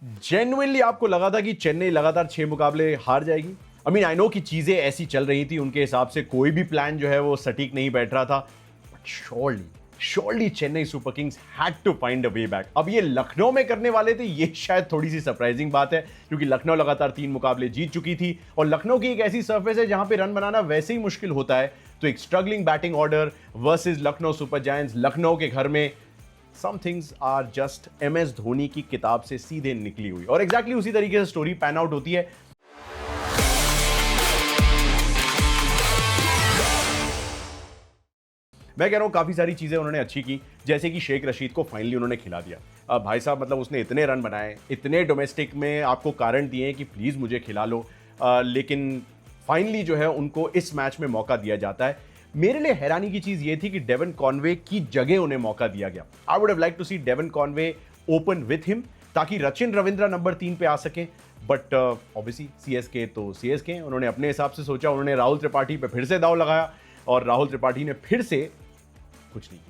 Genuinely आपको लगा था कि चेन्नई लगातार 6 मुकाबले हार जाएगी? आई नो कि चीजें ऐसी चल रही थी, उनके हिसाब से कोई भी प्लान जो है वो सटीक नहीं बैठ रहा था, but surely Chennai Super Kings had to find a way back. अब ये लखनऊ में करने वाले थे, ये शायद थोड़ी सी सरप्राइजिंग बात है, क्योंकि लखनऊ लगातार 3 मुकाबले जीत चुकी थी और लखनऊ की एक ऐसी सरफेस है जहां पे रन बनाना वैसे ही मुश्किल होता है। तो एक struggling batting order versus Lucknow Super Giants, Lucknow के घर में, some things are just MS Dhoni की किताब से सीधे निकली हुई, और एग्जैक्टली उसी तरीके से स्टोरी पैन आउट होती है। मैं कह रहा हूं काफी सारी चीजें उन्होंने अच्छी की, जैसे कि शेख रशीद को फाइनली उन्होंने खिला दिया। अब भाई साहब, मतलब उसने इतने रन बनाए, इतने डोमेस्टिक में आपको कारण दिए कि प्लीज मुझे खिला लो, लेकिन फाइनली जो है उनको इस मैच में मौका दिया जाता है। मेरे लिए हैरानी की चीज ये थी कि डेवन कॉनवे की जगह उन्हें मौका दिया गया। I would have like to see Devon Conway open with him, ताकि रचिन रविंद्रा नंबर 3 पे आ सके, बट ऑब्वियसली CSK तो CSK, उन्होंने अपने हिसाब से सोचा, उन्होंने राहुल त्रिपाठी पे फिर से दाव लगाया और राहुल त्रिपाठी ने फिर से कुछ नहीं किया।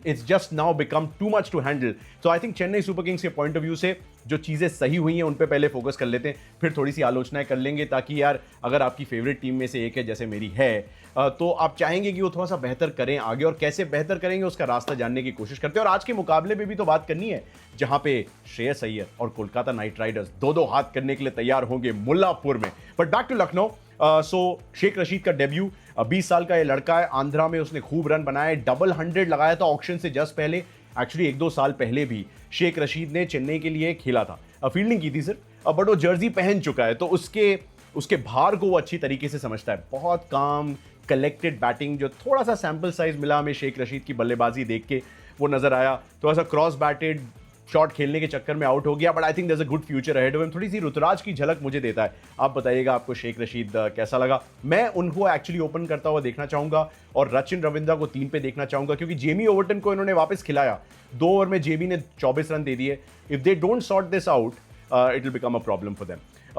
It's just now become too much to handle. So I think Chennai Super Kings के पॉइंट ऑफ व्यू से जो चीजें सही हुई हैं उन पे पहले फोकस कर लेते हैं, फिर थोड़ी सी आलोचनाएं कर लेंगे, ताकि यार अगर आपकी फेवरेट टीम में से एक है जैसे मेरी है, तो आप चाहेंगे कि वो थोड़ा सा बेहतर करें आगे, और कैसे बेहतर करेंगे उसका रास्ता जानने की कोशिश करते हैं। और आज के मुकाबले में भी तो बात करनी है, जहां पे श्रेयस अय्यर और कोलकाता नाइट राइडर्स दो हाथ करने के लिए तैयार होंगे मुल्लापुर में। But back to Lucknow. So Shaikh Rasheed का डेब्यू, 20 साल का ये लड़का है, आंध्रा में उसने खूब रन बनाए, डबल 100 लगाया था ऑक्शन से जस्ट पहले। एक्चुअली 1-2 साल पहले भी शेख रशीद ने चेन्नई के लिए खेला था, फील्डिंग की थी सिर्फ, बट वो जर्सी पहन चुका है, तो उसके भार को वो अच्छी तरीके से समझता है। बहुत काम कलेक्टेड बैटिंग, जो थोड़ा सा सैंपल साइज मिला हमें शेख रशीद की बल्लेबाजी देख के वो नजर आया। थोड़ा सा क्रॉस बैटेड शॉट खेलने के चक्कर में आउट हो गया, but I think there is a good future ahead of him. थोड़ी सी ऋतुराज की झलक मुझे देता है। आप बताइएगा आपको शेख रशीद कैसा लगा? मैं उनको एक्चुअली ओपन करता हुआ देखना चाहूंगा और रचिन रविंद्रा को 3 पे देखना चाहूंगा, क्योंकि जेमी ओवर्टन को इन्होंने वापस खिलाया। 2 ओवर में जेमी ने 24 रन दे दिए। If they don't sort this out, it will become a problem for them.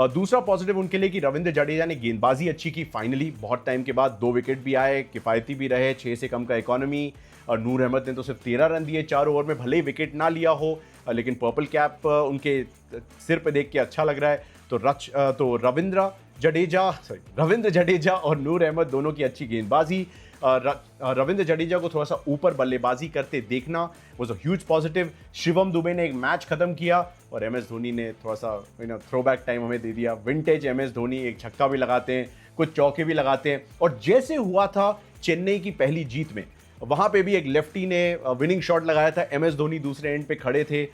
दूसरा पॉजिटिव उनके लिए कि रविंद्र जडेजा ने गेंदबाजी अच्छी की, फाइनली बहुत टाइम के बाद 2 विकेट भी आए, किफायती भी रहे, 6 से कम का इकोनॉमी। और नूर अहमद ने तो सिर्फ 13 रन दिए 4 ओवर में, भले ही विकेट ना लिया हो, लेकिन पर्पल कैप उनके सिर पे देख के अच्छा लग रहा है। तो रविंद्र जडेजा और नूर अहमद दोनों की अच्छी गेंदबाजी। रविंद्र जडेजा को थोड़ा सा ऊपर बल्लेबाजी करते देखना was a huge positive. Shivam Dubey ने एक मैच खत्म किया और MS धोनी ने थोड़ा सा थ्रोबैक टाइम हमें दे दिया। विंटेज MS धोनी, एक छक्का भी लगाते हैं, कुछ चौके भी लगाते हैं। और जैसे हुआ था चेन्नई की पहली जीत में, वहां पे भी एक लेफ्टी ने विनिंग शॉट लगाया था, MS धोनी दूसरे एंड पे खड़े थे,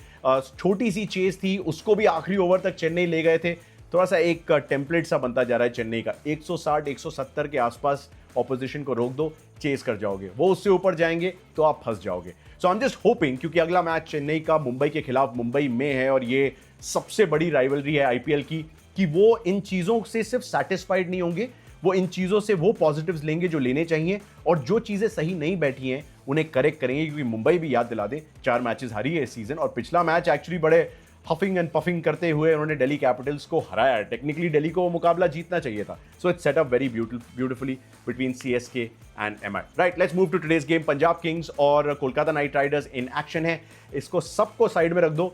छोटी सी चेज थी, उसको भी आखिरी ओवर तक चेन्नई ले गए थे। थोड़ा सा एक टेम्पलेट सा बनता जा रहा है चेन्नई का, 160-170 के आसपास ऑपोजिशन को रोक दो, चेस कर जाओगे, वो उससे ऊपर जाएंगे तो आप फंस जाओगे। सो आई एम जस्ट होपिंग, क्योंकि अगला मैच चेन्नई का मुंबई के खिलाफ मुंबई में है, और ये सबसे बड़ी राइवलरी है IPL की, कि वो इन चीजों से सिर्फ सेटिस्फाइड नहीं होंगे, वो इन चीजों से वो पॉजिटिव्स लेंगे जो लेने चाहिए, और जो चीजें सही नहीं बैठी हैं उन्हें करेक्ट करेंगे। क्योंकि मुंबई भी याद दिला दे 4 मैचेस हारी है इस सीजन, और पिछला मैच एक्चुअली बड़े हफिंग एंड पफिंग करते हुए उन्होंने दिल्ली कैपिटल्स को हराया है। टेक्निकली दिल्ली को वो मुकाबला जीतना चाहिए था। So it's set up very beautifully between CSK and MI। Right, let's move to today's game. Punjab Kings और Kolkata Knight Riders in action है। इसको सबको साइड में रख दो,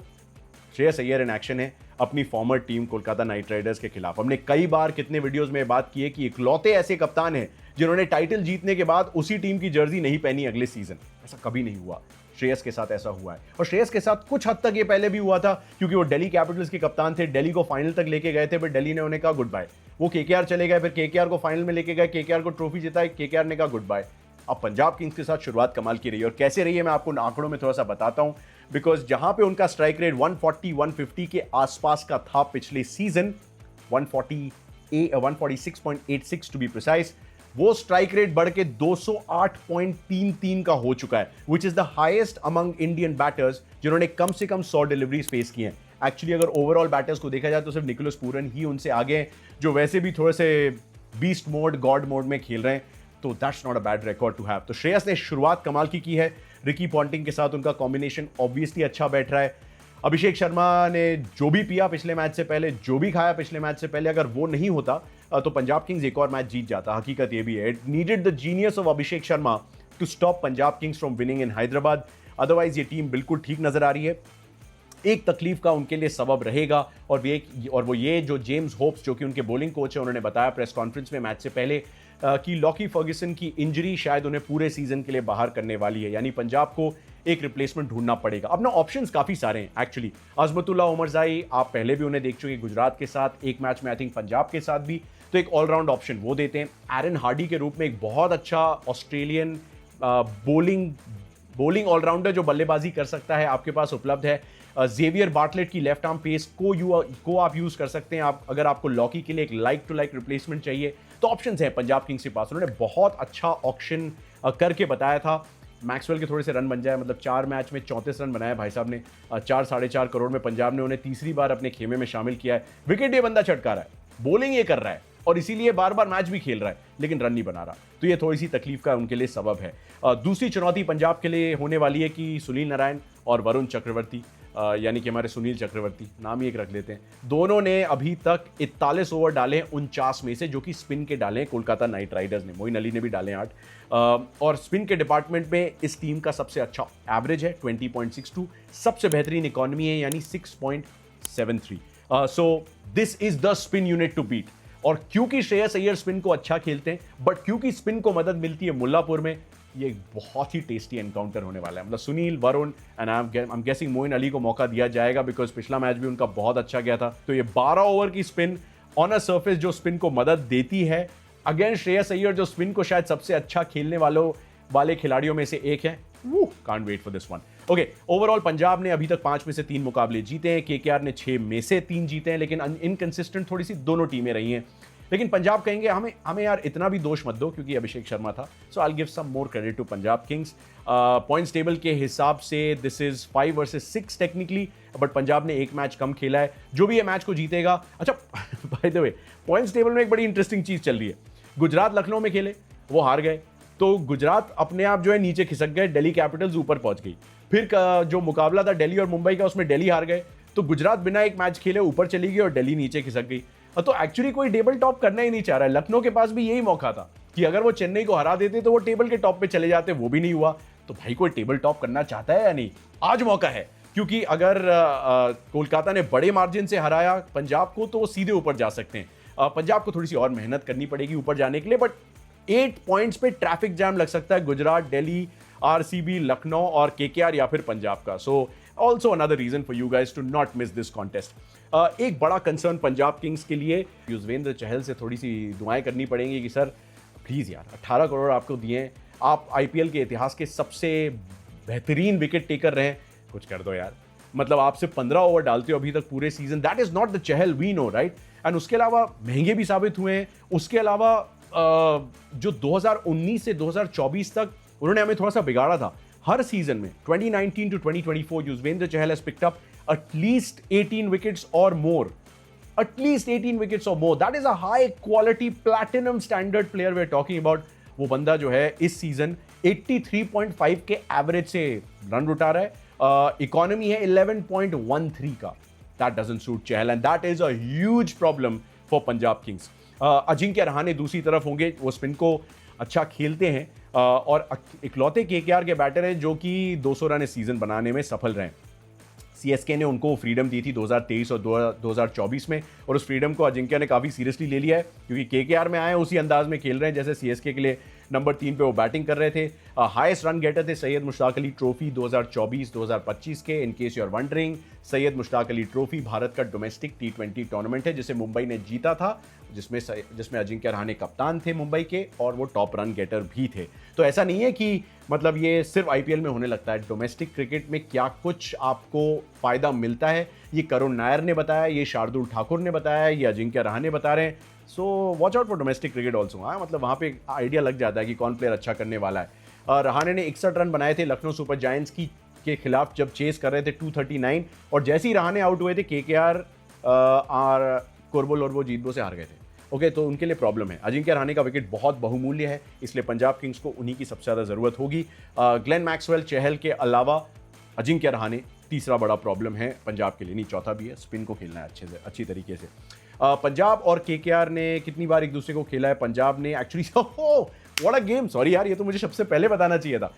श्रेयस अय्यर इन एक्शन है अपनी farmer team Kolkata Knight Riders के खिलाफ। हमने कई बार कितने वीडियोस में बात की है कि इकलौते ऐसे कप्तान हैं जिन्होंने टाइटल जीतने के बाद उसी टीम की जर्सी नहीं पहनी अगले सीजन। ऐसा कभी नहीं हुआ, श्रेयस के साथ ऐसा हुआ है। और श्रेयस के साथ कुछ हद तक ये पहले भी हुआ था, क्योंकि वो दिल्ली कैपिटल्स के कप्तान थे, दिल्ली को फाइनल तक लेके गए थे, बट दिल्ली ने उन्हें कहा गुड बाय। वो KKR चले गए, फिर KKR को फाइनल में लेके गए, KKR को ट्रॉफी जिताई, KKR ने कहा गुड बाय। अब पंजाब किंग्स के साथ शुरुआत कमाल की रही है, और कैसे रही है मैं आपको आंकड़ों में थोड़ा सा बताता हूं। बिकॉज जहां पे उनका स्ट्राइक रेट 140-150 के आसपास का था पिछले सीजन, 146.86 टू बी प्रिसाइज, वो स्ट्राइक रेट बढ़ के 208.33 का हो चुका है, which is the highest among Indian batters जिन्होंने कम से कम 100 डिलीवरीज फेस की हैं। एक्चुअली अगर ओवरऑल बैटर्स को देखा जाए तो सिर्फ निकोलस पूरन ही उनसे आगे हैं, जो वैसे भी थोड़े से बीस्ट मोड, गॉड मोड में खेल रहे हैं। तो that's not a bad record to have. तो श्रेयस ने शुरुआत कमाल की है। रिकी पॉन्टिंग के साथ उनका कॉम्बिनेशन ऑब्वियसली अच्छा बैठ रहा है। अभिषेक शर्मा ने जो भी पिया पिछले मैच से पहले, जो भी खाया पिछले मैच से पहले, अगर वो नहीं होता तो पंजाब किंग्स एक और मैच जीत जाता। हकीकत ये भी है, it needed the genius of Abhishek Sharma to stop Punjab Kings from winning in Hyderabad. Otherwise ये टीम बिल्कुल ठीक नजर आ रही है। एक तकलीफ का उनके लिए सबब रहेगा। और वो ये जो जेम्स होप्स जो कि उनके बॉलिंग कोच है, उन्होंने बताया प्रेस कॉन्फ्रेंस में मैच से पहले कि लॉकी फर्ग्यूसन की इंजरी शायद उन्हें पूरे सीजन के लिए बाहर करने वाली है, यानी पंजाब को एक रिप्लेसमेंट ढूंढना पड़ेगा। अपना ऑप्शंस काफी सारे हैं एक्चुअली। अजमतुल्ला उमरजाई आप पहले भी उन्हें देख चुके गुजरात के साथ, एक मैच में आई थिंक पंजाब के साथ भी, तो एक ऑलराउंड ऑप्शन वो देते हैं। एरन हार्डी के रूप में एक बहुत अच्छा ऑस्ट्रेलियन बॉलिंग ऑलराउंडर जो बल्लेबाजी कर सकता है आपके पास उपलब्ध है। जेवियर बार्टलेट की लेफ्ट आर्म पेस को आप यूज कर सकते हैं। आप अगर आपको लॉकी के लिए एक लाइक टू लाइक रिप्लेसमेंट चाहिए तो ऑप्शंस हैं पंजाब किंग्स के पास। उन्होंने बहुत अच्छा ऑक्शन करके बताया था मैक्सवेल के थोड़े से रन बन जाए, मतलब 4 मैच में 34 रन बनाया भाई साहब ने। 4-4.5 करोड़ में पंजाब ने उन्हें तीसरी बार अपने खेमे में शामिल किया है। विकेट ये बंदा चटका रहा है, बॉलिंग ये कर रहा है और इसीलिए बार बार मैच भी खेल रहा है, लेकिन रन नहीं बना रहा, तो ये थोड़ी सी तकलीफ का उनके लिए सबब है। दूसरी चुनौती पंजाब के लिए होने वाली है कि सुनील नारायण और वरुण चक्रवर्ती, यानी कि हमारे सुनील चक्रवर्ती, नाम ही एक रख लेते हैं, दोनों ने अभी तक 41 ओवर डाले 49 में से, जो कि स्पिन के डाले हैं कोलकाता नाइट राइडर्स ने। मोइन अली ने भी डाले 8, और स्पिन के डिपार्टमेंट में इस टीम का सबसे अच्छा एवरेज है 20.62, सबसे बेहतरीन इकोनॉमी है यानी 6.73। So this is the spin unit to beat. और क्योंकि श्रेयस अय्यर स्पिन को अच्छा खेलते हैं, बट क्योंकि स्पिन को मदद मिलती है मुल्लापुर में, ये एक बहुत ही टेस्टी एनकाउंटर होने वाला है। मतलब Sunil, Varun and I am guessing Moeen Ali को मौका दिया जाएगा बिकॉज पिछला मैच भी उनका बहुत अच्छा गया था। तो ये 12 ओवर की स्पिन ऑन अ सरफेस जो स्पिन को मदद देती है, अगेंस्ट श्रेयस अय्यर जो स्पिन को शायद सबसे अच्छा खेलने वाले खिलाड़ियों में से एक है। Can't wait for this one. Okay, overall Punjab ने अभी तक 5 में से 3 मुकाबले जीते हैं, केकेआर ने 6 में से 3 जीते हैं, लेकिन इनकंसिस्टेंट थोड़ी सी दोनों टीमें रही हैं। लेकिन पंजाब कहेंगे हमें यार इतना भी दोष मत दो, क्योंकि अभिषेक शर्मा था। So I give some more credit to Punjab Kings. Points table के हिसाब से this is 5 versus 6 technically, but Punjab ने एक मैच कम खेला है। जो भी ये मैच को जीतेगा, अच्छा by the way points table में एक बड़ी इंटरेस्टिंग चीज चल रही है। गुजरात लखनऊ में खेले, वो हार गए, तो गुजरात अपने आप जो है नीचे खिसक गए, दिल्ली कैपिटल्स ऊपर पहुंच गई। फिर जो मुकाबला था दिल्ली और मुंबई का, उसमें दिल्ली हार गए, तो गुजरात बिना एक मैच खेले ऊपर चली गई और दिल्ली नीचे खिसक गई। तो एक्चुअली कोई टेबल टॉप करना ही नहीं चाह रहा है। लखनऊ के पास भी यही मौका था कि अगर वो चेन्नई को हरा देते तो वो टेबल के टॉप पे चले जाते, वो भी नहीं हुआ। तो भाई कोई टेबल टॉप करना चाहता है या नहीं? आज मौका है, क्योंकि अगर कोलकाता ने बड़े मार्जिन से हराया पंजाब को तो वो सीधे ऊपर जा सकते हैं। पंजाब को थोड़ी सी और मेहनत करनी पड़ेगी ऊपर जाने के लिए, बट 8 पॉइंट्स पे ट्रैफिक जैम लग सकता है गुजरात, दिल्ली, आरसीबी, लखनऊ और केकेआर या फिर पंजाब का। So also another reason for you guys to not miss this contest. एक बड़ा कंसर्न पंजाब किंग्स के लिए, युजवेंद्र चहल से थोड़ी सी दुआएं करनी पड़ेंगी कि सर प्लीज यार 18 करोड़ आपको दिए, आप आईपीएल के इतिहास के सबसे बेहतरीन विकेट टेकर रहे, कुछ कर दो यार। मतलब आप सिर्फ 15 ओवर डालते हो अभी तक पूरे season, that is not the Chahal we know, right? And उसके अलावा महंगे भी साबित हुए हैं। उसके अलावा जो 2019 से 2024 तक उन्होंने हमें थोड़ा सा बिगाड़ा था। हर सीजन में 2019 to 2024 Yuzvendra Chahal has picked up at least 18 wickets or more. At least 18 wickets or more. That is a high quality platinum standard player we're talking about. वो बंदा जो है इस सीजन 83.5 के एवरेज से रन उठा रहा है। इकोनॉमी है 11.13 का। That doesn't suit Chahal and that is a huge problem for Punjab Kings. Ajinkya Rahane दूसरी तरफ होंगे, वो स्पिन को अच्छा खेलते हैं और इकलौते केकेआर के बैटर हैं जो कि 200 रन इस सीजन बनाने में सफल रहे। सीएसके ने उनको फ्रीडम दी थी 2023 और 2024 में, और उस फ्रीडम को अजिंक्य ने काफ़ी सीरियसली ले लिया है, क्योंकि केकेआर में आए उसी अंदाज में खेल रहे हैं जैसे सीएसके के लिए नंबर 3 पे वो बैटिंग कर रहे थे। हाईएस्ट रन गेटर थे सैयद मुश्ताक अली ट्रॉफी 2024-2025 के। In case you are wondering, Syed Mushtaq Ali trophy Bharat का डोमेस्टिक T20 टूर्नामेंट है जिसे मुंबई ने जीता था, जिसमें अजिंक्य रहाणे कप्तान थे मुंबई के और वो टॉप रन गेटर भी थे। तो ऐसा नहीं है कि मतलब ये सिर्फ आईपीएल में होने लगता है। डोमेस्टिक क्रिकेट में क्या कुछ आपको फायदा मिलता है, ये करुण नायर ने बताया, ये शार्दुल ठाकुर ने बताया, ये अजिंक्य रहाणे बता रहे हैं। So watch out for domestic cricket also. हाँ, मतलब वहाँ पे आइडिया लग जाता है कि कौन प्लेयर अच्छा करने वाला है। रहाणे ने 61 रन बनाए थे लखनऊ सुपर जायंट्स के खिलाफ जब चेस कर रहे थे 239, और जैसे ही रहाणे आउट हुए थे केकेआर और कोरबो लोरबो जीतबो से हार गए थे। ओके, तो उनके लिए प्रॉब्लम है। अजिंक्य रहाणे का विकेट बहुत बहुमूल्य है, इसलिए पंजाब किंग्स को उन्हीं की सबसे ज़्यादा ज़रूरत होगी। ग्लेन मैक्सवेल, चहल के अलावा अजिंक्य रहाणे तीसरा बड़ा प्रॉब्लम है पंजाब के लिए, नहीं चौथा भी है। स्पिन को खेलना है अच्छी तरीके से। पंजाब और केकेआर ने कितनी बार एक दूसरे को खेला है? पंजाब ने actually what a game, sorry यार, ये तो मुझे सबसे पहले बताना चाहिए था।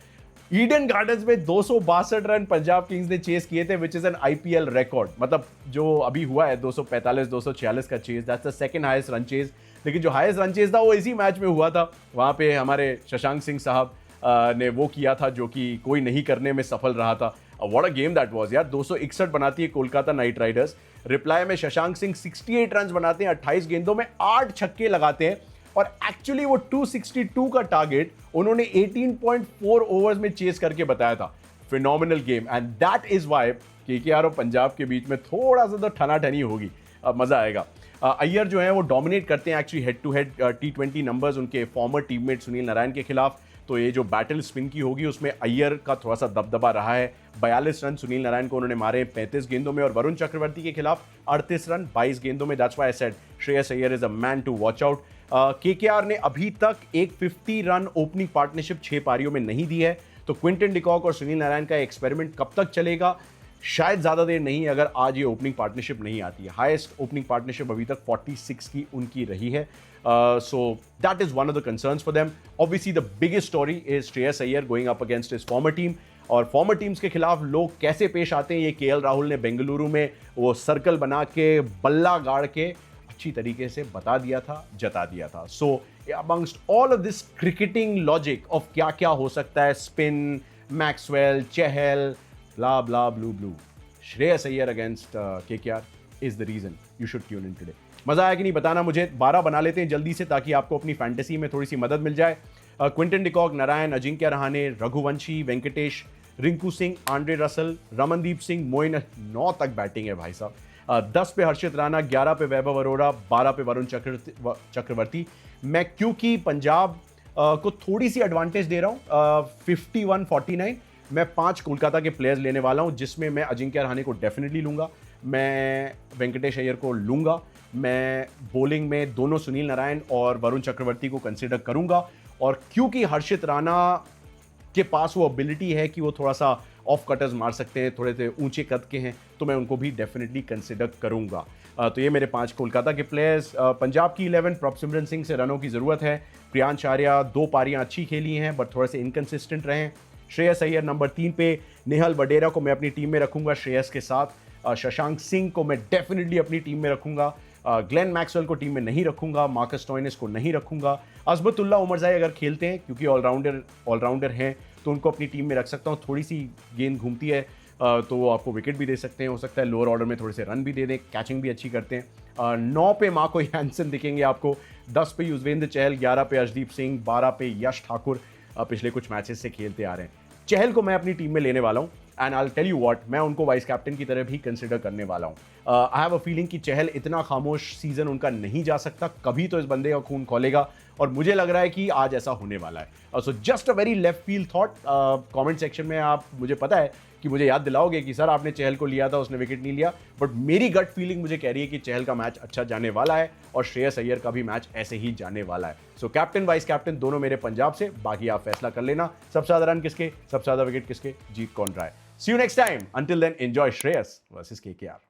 ईडन गार्डन्स में 262 रन पंजाब किंग्स ने चेस किए थे, which is an IPL record. मतलब जो अभी हुआ है 245 246 का chase, that's the second highest run chase. लेकिन जो हाईएस्ट रन चेस था वो इसी मैच में हुआ था। वहां पे हमारे शशांक सिंह साहब ने वो किया था जो कि कोई नहीं करने में सफल रहा था। What a game that was यार। 261 बनाती है कोलकाता नाइट राइडर्स, रिप्लाई में शशांक सिंह 68 रन बनाते हैं, 28 गेंदों में 8 छक्के लगाते हैं, और एक्चुअली वो 262 का टारगेट उन्होंने 18.4 ओवर्स में चेस करके बताया था। Phenomenal game, and that is why KKR और पंजाब के बीच में थोड़ा सा तो ठनाठनी होगी, मजा आएगा। अय्यर जो है वो डोमिनेट करते हैं actually head to head T20 numbers उनके फॉर्मर टीममेट सुनील नारायण के खिलाफ। तो ये जो बैटल स्पिन की होगी उसमें अय्यर का थोड़ा सा दबदबा रहा है। 42 रन सुनील नारायण को उन्होंने मारे 35 गेंदों में, और वरुण चक्रवर्ती के खिलाफ 38 रन 22 गेंदों में। That's why I said Shreyas Iyer is a man to watch out. KKR ने अभी तक एक 50 रन ओपनिंग पार्टनरशिप 6 पारियों में नहीं दी है। तो क्विंटन डिकॉक और सुनील नारायण का एक्सपेरिमेंट कब तक चलेगा? शायद ज्यादा देर नहीं, अगर आज ये ओपनिंग पार्टनरशिप नहीं आती है। हाईएस्ट ओपनिंग पार्टनरशिप अभी तक 46 की उनकी रही है। So that is one of the concerns for them. Obviously the biggest story is Shreyas Iyer going up against his former team, और फॉर्मर टीम्स के खिलाफ लोग कैसे पेश आते हैं ये केएल राहुल ने बेंगलुरु में वो सर्कल बना के बल्ला गाड़ के अच्छी तरीके से बता दिया था, जता दिया था। So amongst all of this cricketing logic of क्या क्या हो सकता है, spin, Maxwell, Chahal, blah blah blue blue, Shreyas Iyer against KKR is the reason you should tune in today. मजा आया कि नहीं बताना मुझे। 12 बना लेते हैं जल्दी से ताकि आपको अपनी फैंटेसी में थोड़ी सी मदद मिल जाए। Quinton de Kock, Narine, Ajinkya Rahane, Raghuvanshi, Venkatesh, Rinku Singh, Andre Russell, Ramandeep Singh, Moeen. 9 तक बैटिंग है भाई साहब। 10 पे हर्षित राणा, 11 पे वैभव अरोड़ा, 12 पे वरुण चक्रवर्ती। मैं क्योंकि पंजाब को थोड़ी सी एडवांटेज दे रहा हूँ 51-49, मैं 5 कोलकाता के प्लेयर्स लेने वाला हूँ, जिसमें मैं अजिंक्य रहाणे को डेफिनेटली लूंगा, मैं वेंकटेश अय्यर को लूंगा, मैं बॉलिंग में दोनों सुनील नारायण और वरुण चक्रवर्ती को कंसिडर करूंगा, और क्योंकि हर्षित राणा के पास वो एबिलिटी है कि वो थोड़ा सा ऑफ कटर्स मार सकते हैं, थोड़े से ऊंचे कद के हैं, तो मैं उनको भी डेफिनेटली कंसिडर करूंगा। तो ये मेरे 5 कोलकाता के प्लेयर्स। पंजाब की 11, प्रभसिमरन सिंह से रनों की ज़रूरत है। प्रियांश आर्या 2 पारियां अच्छी खेली हैं बट थोड़े से इनकन्सिस्टेंट रहे। श्रेयस अय्यर नंबर 3 पे, नेहल वडेरा को मैं अपनी टीम में रखूंगा श्रेयस के साथ। शशांक सिंह को मैं डेफिनेटली अपनी टीम में रखूंगा। ग्लेन मैक्सवेल को टीम में नहीं रखूंगा, मार्कस स्टोइनिस को नहीं रखूंगा। अजबतुल्ला उमरजाई अगर खेलते हैं क्योंकि ऑलराउंडर हैं तो उनको अपनी टीम में रख सकता हूँ। थोड़ी सी गेंद घूमती है तो वो आपको विकेट भी दे सकते हैं, हो सकता है लोअर ऑर्डर में थोड़े से रन भी दे दें, कैचिंग भी अच्छी करते हैं। 9 पे मार्को यानसन दिखेंगे आपको, 10 पे युजवेंद्र चहल, 11 पे अर्शदीप सिंह, 12 पे यश ठाकुर पिछले कुछ मैचेस से खेलते आ रहे हैं। चहल को मैं अपनी टीम में लेने वाला हूं, and I will tell you what, मैं उनको वाइस कैप्टन की तरह भी कंसिडर करने वाला हूं। आई हैव अ फीलिंग कि चहल इतना खामोश सीजन उनका नहीं जा सकता, कभी तो इस बंदे का खून खोलेगा, और मुझे लग रहा है कि आज ऐसा होने वाला है। So just a very left field thought. Comment section में आप, मुझे पता है कि मुझे याद दिलाओगे कि सर आपने चहल को लिया था, उसने विकेट नहीं लिया, बट मेरी गट फीलिंग मुझे कह रही है कि चहल का मैच अच्छा जाने वाला है और श्रेयस अय्यर का भी मैच ऐसे ही जाने वाला है। सो कैप्टन वाइस कैप्टन दोनों मेरे पंजाब से, बाकी आप फैसला कर लेना, सबसे ज्यादा रन किसके, सबसे ज्यादा विकेट किसके, जीत कौन रहा है। See you next time, until then enjoy Shreyas versus KKR.